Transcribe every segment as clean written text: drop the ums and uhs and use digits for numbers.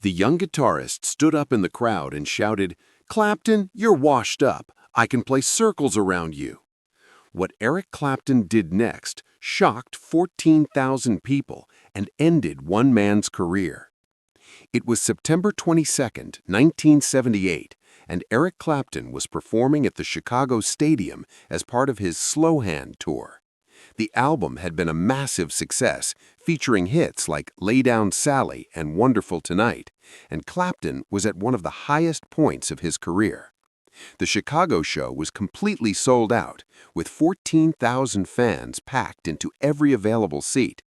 The young guitarist stood up in the crowd and shouted, "Clapton, you're washed up. I can play circles around you." What Eric Clapton did next shocked 14,000 people and ended one man's career. It was September 22, 1978, and Eric Clapton was performing at the Chicago Stadium as part of his Slow Hand tour. The album had been a massive success, featuring hits like Lay Down Sally and Wonderful Tonight, and Clapton was at one of the highest points of his career. The Chicago show was completely sold out, with 14,000 fans packed into every available seat.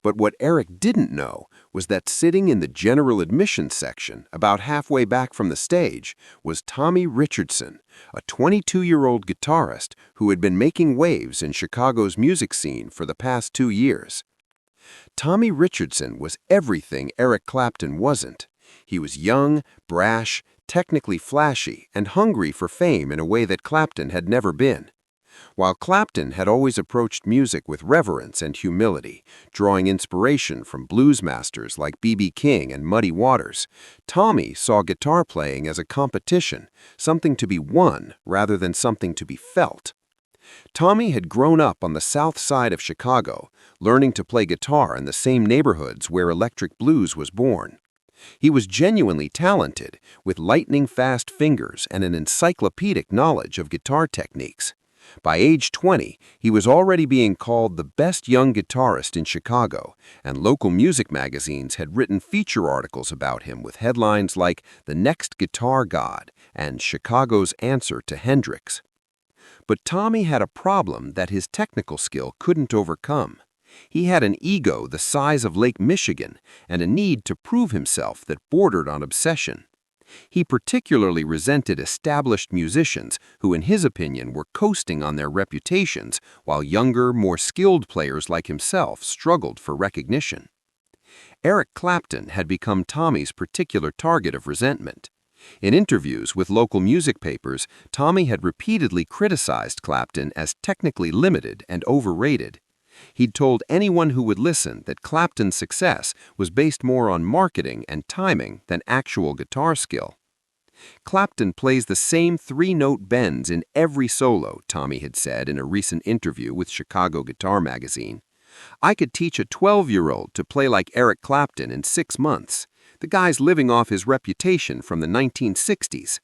But what Eric didn't know was that sitting in the general admission section, about halfway back from the stage, was Tommy Richardson, a 22-year-old guitarist who had been making waves in Chicago's music scene for the past 2 years. Tommy Richardson was everything Eric Clapton wasn't. He was young, brash, technically flashy, and hungry for fame in a way that Clapton had never been. While Clapton had always approached music with reverence and humility, drawing inspiration from blues masters like B.B. King and Muddy Waters, Tommy saw guitar playing as a competition, something to be won rather than something to be felt. Tommy had grown up on the south side of Chicago, learning to play guitar in the same neighborhoods where electric blues was born. He was genuinely talented, with lightning-fast fingers and an encyclopedic knowledge of guitar techniques. By age 20, he was already being called the best young guitarist in Chicago, and local music magazines had written feature articles about him with headlines like "The Next Guitar God" and "Chicago's Answer to Hendrix." But Tommy had a problem that his technical skill couldn't overcome. He had an ego the size of Lake Michigan and a need to prove himself that bordered on obsession. He particularly resented established musicians who, in his opinion, were coasting on their reputations, while younger, more skilled players like himself struggled for recognition. Eric Clapton had become Tommy's particular target of resentment. In interviews with local music papers, Tommy had repeatedly criticized Clapton as technically limited and overrated. He'd told anyone who would listen that Clapton's success was based more on marketing and timing than actual guitar skill. "Clapton plays the same three-note bends in every solo," Tommy had said in a recent interview with Chicago Guitar Magazine. "I could teach a 12-year-old to play like Eric Clapton in 6 months. The guy's living off his reputation from the 1960s.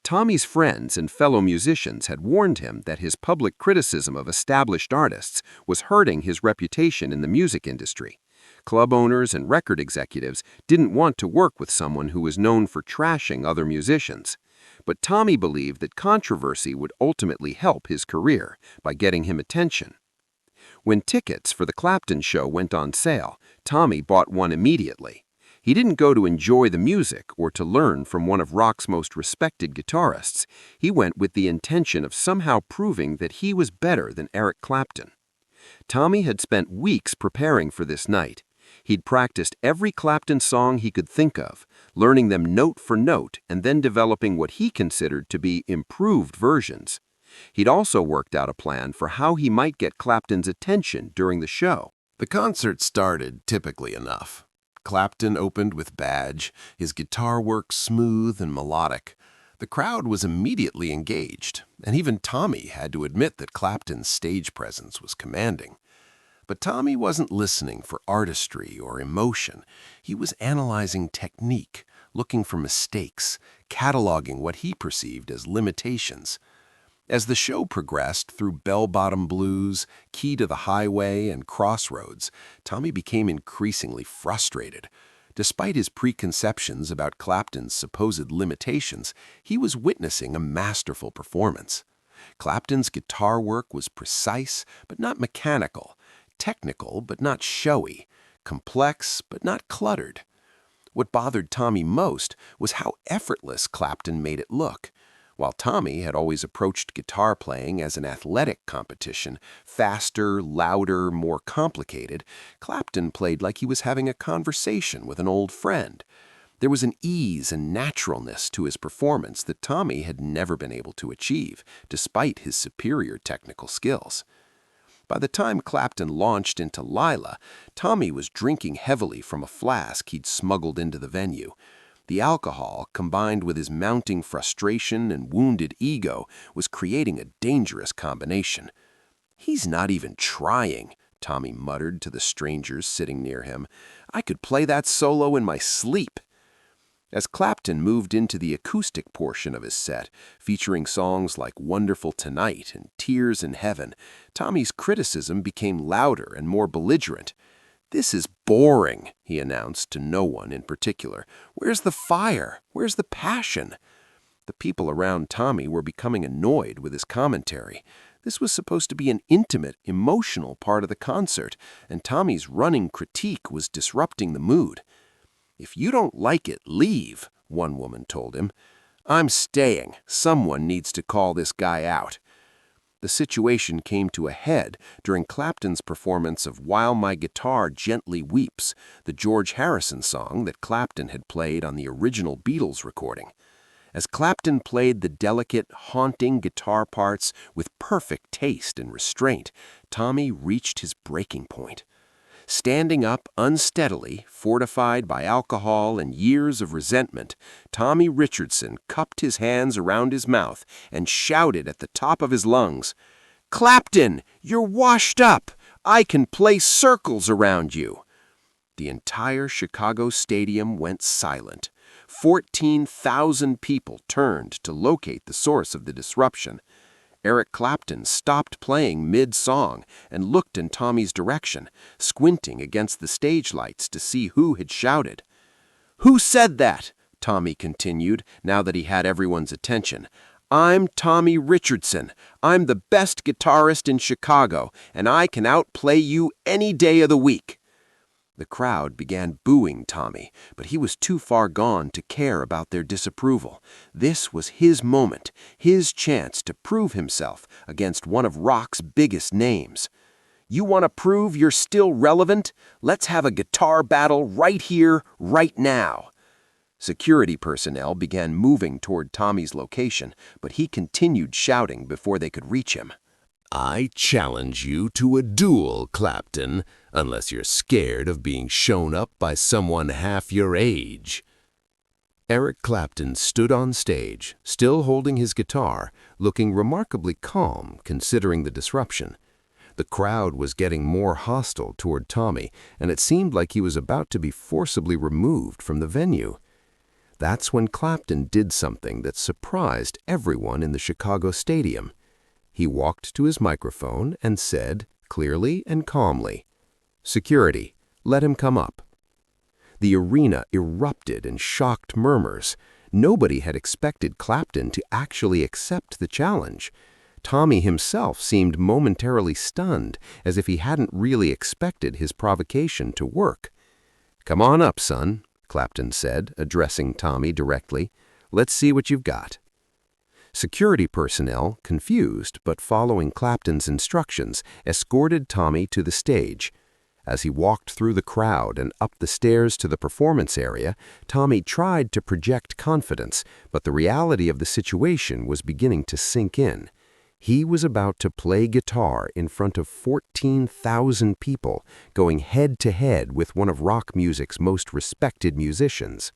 Tommy's friends and fellow musicians had warned him that his public criticism of established artists was hurting his reputation in the music industry. Club owners and record executives didn't want to work with someone who was known for trashing other musicians. But Tommy believed that controversy would ultimately help his career by getting him attention. When tickets for the Clapton show went on sale, Tommy bought one immediately. He didn't go to enjoy the music or to learn from one of rock's most respected guitarists. He went with the intention of somehow proving that he was better than Eric Clapton. Tommy had spent weeks preparing for this night. He'd practiced every Clapton song he could think of, learning them note for note and then developing what he considered to be improved versions. He'd also worked out a plan for how he might get Clapton's attention during the show. The concert started typically enough. Clapton opened with Badge, his guitar work smooth and melodic. The crowd was immediately engaged, and even Tommy had to admit that Clapton's stage presence was commanding. But Tommy wasn't listening for artistry or emotion. He was analyzing technique, looking for mistakes, cataloging what he perceived as limitations. As the show progressed through Bell-Bottom Blues, Key to the Highway, and Crossroads, Tommy became increasingly frustrated. Despite his preconceptions about Clapton's supposed limitations, he was witnessing a masterful performance. Clapton's guitar work was precise but not mechanical, technical but not showy, complex but not cluttered. What bothered Tommy most was how effortless Clapton made it look. While Tommy had always approached guitar playing as an athletic competition, faster, louder, more complicated, Clapton played like he was having a conversation with an old friend. There was an ease and naturalness to his performance that Tommy had never been able to achieve, despite his superior technical skills. By the time Clapton launched into Lila, Tommy was drinking heavily from a flask he'd smuggled into the venue. The alcohol, combined with his mounting frustration and wounded ego, was creating a dangerous combination. "He's not even trying," Tommy muttered to the strangers sitting near him. "I could play that solo in my sleep." As Clapton moved into the acoustic portion of his set, featuring songs like Wonderful Tonight and Tears in Heaven, Tommy's criticism became louder and more belligerent. "This is boring," he announced to no one in particular. "Where's the fire? Where's the passion?" The people around Tommy were becoming annoyed with his commentary. This was supposed to be an intimate, emotional part of the concert, and Tommy's running critique was disrupting the mood. "If you don't like it, leave," one woman told him. "I'm staying. Someone needs to call this guy out." The situation came to a head during Clapton's performance of While My Guitar Gently Weeps, the George Harrison song that Clapton had played on the original Beatles recording. As Clapton played the delicate, haunting guitar parts with perfect taste and restraint, Tommy reached his breaking point. Standing up unsteadily, fortified by alcohol and years of resentment, Tommy Richardson cupped his hands around his mouth and shouted at the top of his lungs, "Clapton, you're washed up! I can play circles around you!" The entire Chicago stadium went silent. 14,000 people turned to locate the source of the disruption. EricClapton stopped playing mid-song and looked in Tommy's direction, squinting against the stage lights to see who had shouted. "Who said that?" Tommy continued, now that he had everyone's attention. "I'm Tommy Richardson. I'm the best guitarist in Chicago, and I can outplay you any day of the week." The crowd began booing Tommy, but he was too far gone to care about their disapproval. This was his moment, his chance to prove himself against one of rock's biggest names. "You want to prove you're still relevant? Let's have a guitar battle right here, right now." Security personnel began moving toward Tommy's location, but he continued shouting before they could reach him. "I challenge you to a duel, Clapton, unless you're scared of being shown up by someone half your age." EricClapton stood on stage, still holding his guitar, looking remarkably calm considering the disruption. The crowd was getting more hostile toward Tommy, and it seemed like he was about to be forcibly removed from the venue. That's when Clapton did something that surprised everyone in the Chicago stadium. He walked to his microphone and said, clearly and calmly, "Security, let him come up." The arena erupted in shocked murmurs. Nobody had expected Clapton to actually accept the challenge. Tommy himself seemed momentarily stunned, as if he hadn't really expected his provocation to work. "Come on up, son," Clapton said, addressing Tommy directly. "Let's see what you've got." Security personnel, confused but following Clapton's instructions, escorted Tommy to the stage. As he walked through the crowd and up the stairs to the performance area, Tommy tried to project confidence, but the reality of the situation was beginning to sink in. He was about to play guitar in front of 14,000 people, going head-to-head with one of rock music's most respected musicians.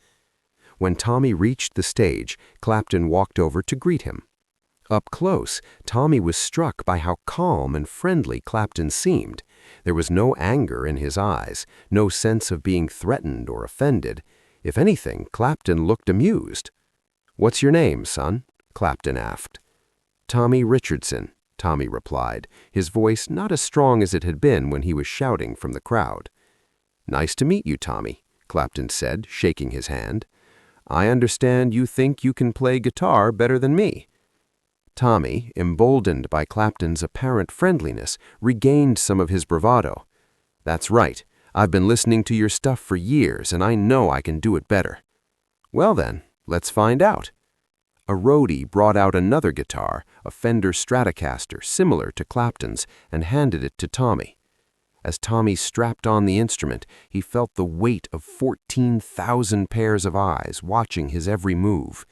When Tommy reached the stage, Clapton walked over to greet him. Up close, Tommy was struck by how calm and friendly Clapton seemed. There was no anger in his eyes, no sense of being threatened or offended. If anything, Clapton looked amused. "What's your name, son?" Clapton asked. "Tommy Richardson," Tommy replied, his voice not as strong as it had been when he was shouting from the crowd. "Nice to meet you, Tommy," Clapton said, shaking his hand. "I understand you think you can play guitar better than me." Tommy, emboldened by Clapton's apparent friendliness, regained some of his bravado. "That's right. I've been listening to your stuff for years, and I know I can do it better." "Well then, let's find out." A roadie brought out another guitar, a Fender Stratocaster similar to Clapton's, and handed it to Tommy. As Tommy strapped on the instrument, he felt the weight of 14,000 pairs of eyes watching his every move.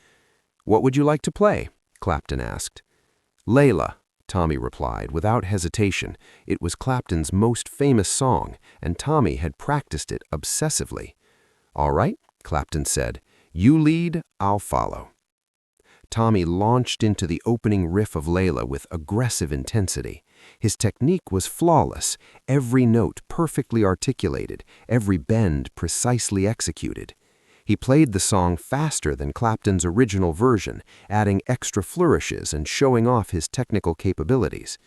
"What would you like to play?" Clapton asked. "Layla," Tommy replied without hesitation. It was Clapton's most famous song, and Tommy had practiced it obsessively. "All right," Clapton said. "You lead, I'll follow." Tommy launched into the opening riff of Layla with aggressive intensity. His technique was flawless, every note perfectly articulated, every bend precisely executed. He played the song faster than Clapton's original version, adding extra flourishes and showing off his technical capabilities.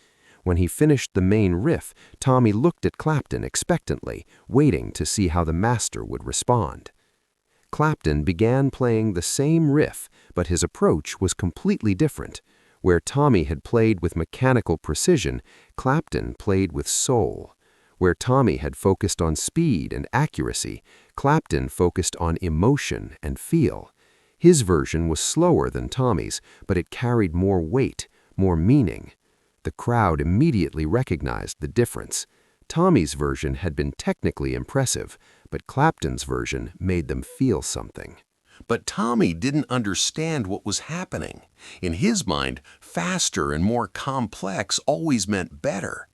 When he finished the main riff, Tommy looked at Clapton expectantly, waiting to see how the master would respond. Clapton began playing the same riff, but his approach was completely different. Where Tommy had played with mechanical precision, Clapton played with soul. Where Tommy had focused on speed and accuracy, Clapton focused on emotion and feel. His version was slower than Tommy's, but it carried more weight, more meaning. The crowd immediately recognized the difference. Tommy's version had been technically impressive, but Clapton's version made them feel something. But Tommy didn't understand what was happening. In his mind, faster and more complex always meant better.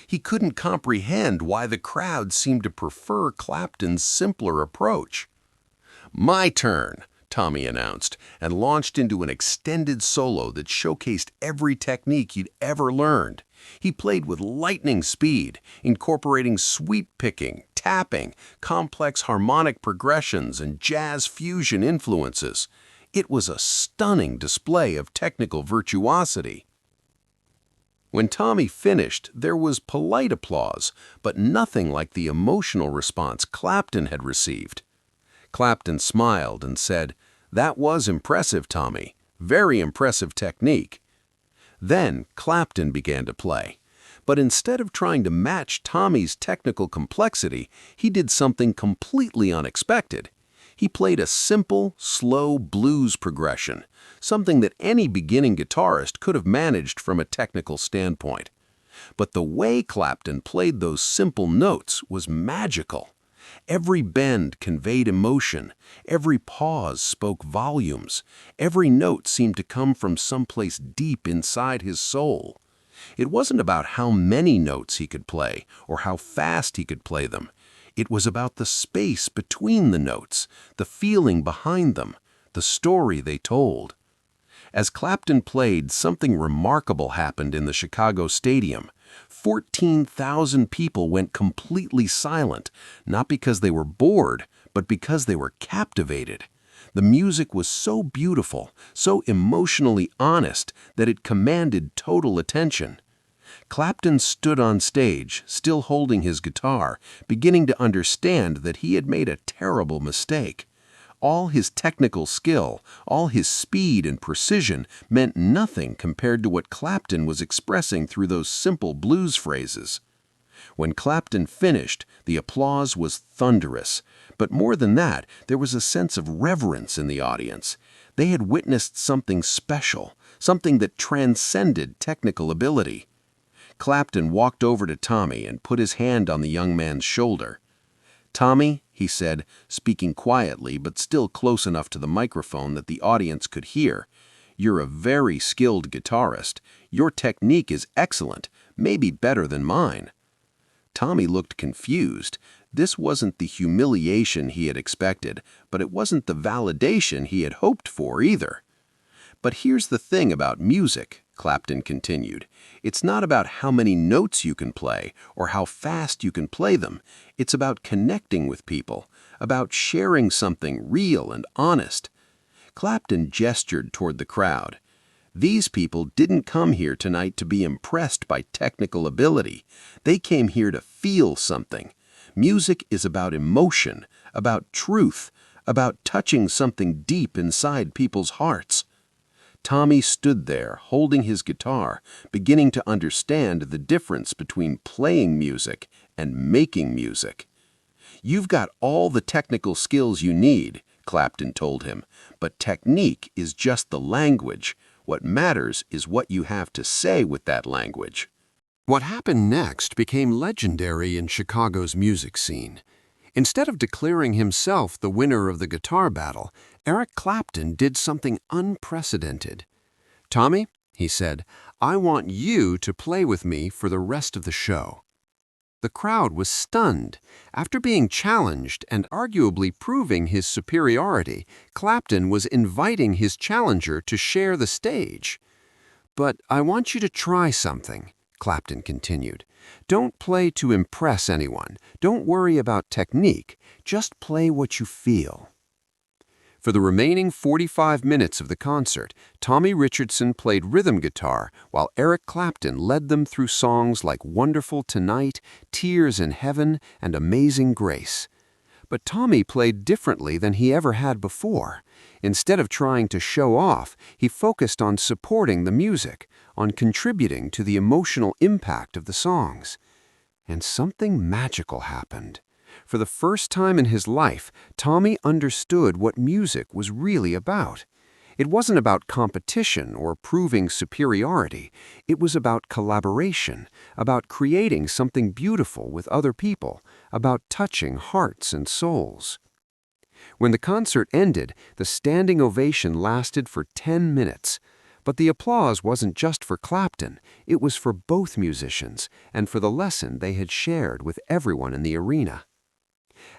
He couldn't comprehend why the crowd seemed to prefer Clapton's simpler approach. "My turn," Tommy announced, and launched into an extended solo that showcased every technique he'd ever learned. He played with lightning speed, incorporating sweep picking, tapping, complex harmonic progressions, and jazz fusion influences. It was a stunning display of technical virtuosity. When Tommy finished, there was polite applause, but nothing like the emotional response Clapton had received. Clapton smiled and said, "That was impressive, Tommy. Very impressive technique." Then Clapton began to play. But instead of trying to match Tommy's technical complexity, he did something completely unexpected. He played a simple, slow blues progression, something that any beginning guitarist could have managed from a technical standpoint. But the way Clapton played those simple notes was magical. Every bend conveyed emotion, every pause spoke volumes, every note seemed to come from someplace deep inside his soul. It wasn't about how many notes he could play or how fast he could play them. It was about the space between the notes, the feeling behind them, the story they told. As Clapton played, something remarkable happened in the Chicago Stadium. 14,000 people went completely silent, not because they were bored, but because they were captivated. The music was so beautiful, so emotionally honest, that it commanded total attention. Clapton stood on stage, still holding his guitar, beginning to understand that he had made a terrible mistake. All his technical skill, all his speed and precision meant nothing compared to what Clapton was expressing through those simple blues phrases. When Clapton finished, the applause was thunderous. But more than that, there was a sense of reverence in the audience. They had witnessed something special, something that transcended technical ability. Clapton walked over to Tommy and put his hand on the young man's shoulder. "Tommy," he said, speaking quietly but still close enough to the microphone that the audience could hear, "you're a very skilled guitarist. Your technique is excellent, maybe better than mine." Tommy looked confused. This wasn't the humiliation he had expected, but it wasn't the validation he had hoped for either. "But here's the thing about music," Clapton continued. "It's not about how many notes you can play or how fast you can play them. It's about connecting with people, about sharing something real and honest." Clapton gestured toward the crowd. "These people didn't come here tonight to be impressed by technical ability. They came here to feel something. Music is about emotion, about truth, about touching something deep inside people's hearts." Tommy stood there, holding his guitar, beginning to understand the difference between playing music and making music. "You've got all the technical skills you need," Clapton told him, "but technique is just the language. What matters is what you have to say with that language." What happened next became legendary in Chicago's music scene. Instead of declaring himself the winner of the guitar battle, Eric Clapton did something unprecedented. "Tommy," he said, I want you to play with me for the rest of the show." The crowd was stunned. After being challenged and arguably proving his superiority, Clapton was inviting his challenger to share the stage. "But I want you to try something," Clapton continued. "Don't play to impress anyone. Don't worry about technique. Just play what you feel." For the remaining 45 minutes of the concert, Tommy Richardson played rhythm guitar while Eric Clapton led them through songs like Wonderful Tonight, Tears in Heaven, and Amazing Grace. But Tommy played differently than he ever had before. Instead of trying to show off, he focused on supporting the music, on contributing to the emotional impact of the songs. And something magical happened. For the first time in his life, Tommy understood what music was really about. It wasn't about competition or proving superiority. It was about collaboration, about creating something beautiful with other people, about touching hearts and souls. When the concert ended, the standing ovation lasted for 10 minutes. But the applause wasn't just for Clapton. It was for both musicians and for the lesson they had shared with everyone in the arena.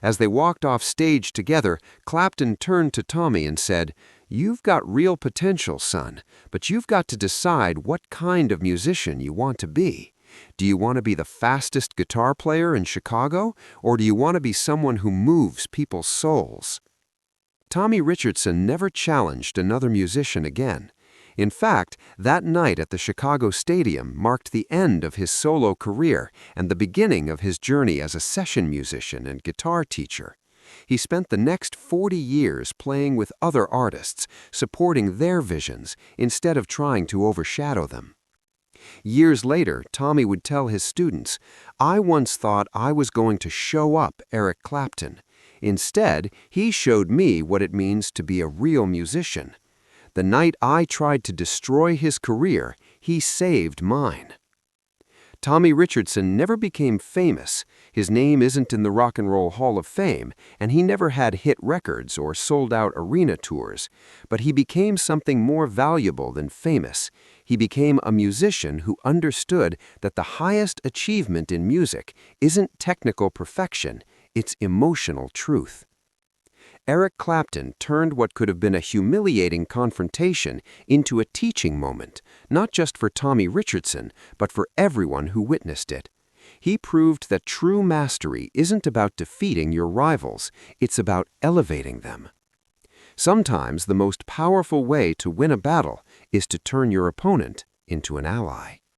As they walked off stage together, Clapton turned to Tommy and said, "You've got real potential, son, but you've got to decide what kind of musician you want to be. Do you want to be the fastest guitar player in Chicago, or do you want to be someone who moves people's souls?" Tommy Richardson never challenged another musician again. In fact, that night at the Chicago Stadium marked the end of his solo career and the beginning of his journey as a session musician and guitar teacher. He spent the next 40 years playing with other artists, supporting their visions instead of trying to overshadow them. Years later, Tommy would tell his students, "I once thought I was going to show up Eric Clapton. Instead, he showed me what it means to be a real musician. The night I tried to destroy his career, he saved mine." Tommy Richardson never became famous. His name isn't in the Rock and Roll Hall of Fame, and he never had hit records or sold-out arena tours. But he became something more valuable than famous. He became a musician who understood that the highest achievement in music isn't technical perfection, it's emotional truth. Eric Clapton turned what could have been a humiliating confrontation into a teaching moment, not just for Tommy Richardson, but for everyone who witnessed it. He proved that true mastery isn't about defeating your rivals, it's about elevating them. Sometimes the most powerful way to win a battle is to turn your opponent into an ally.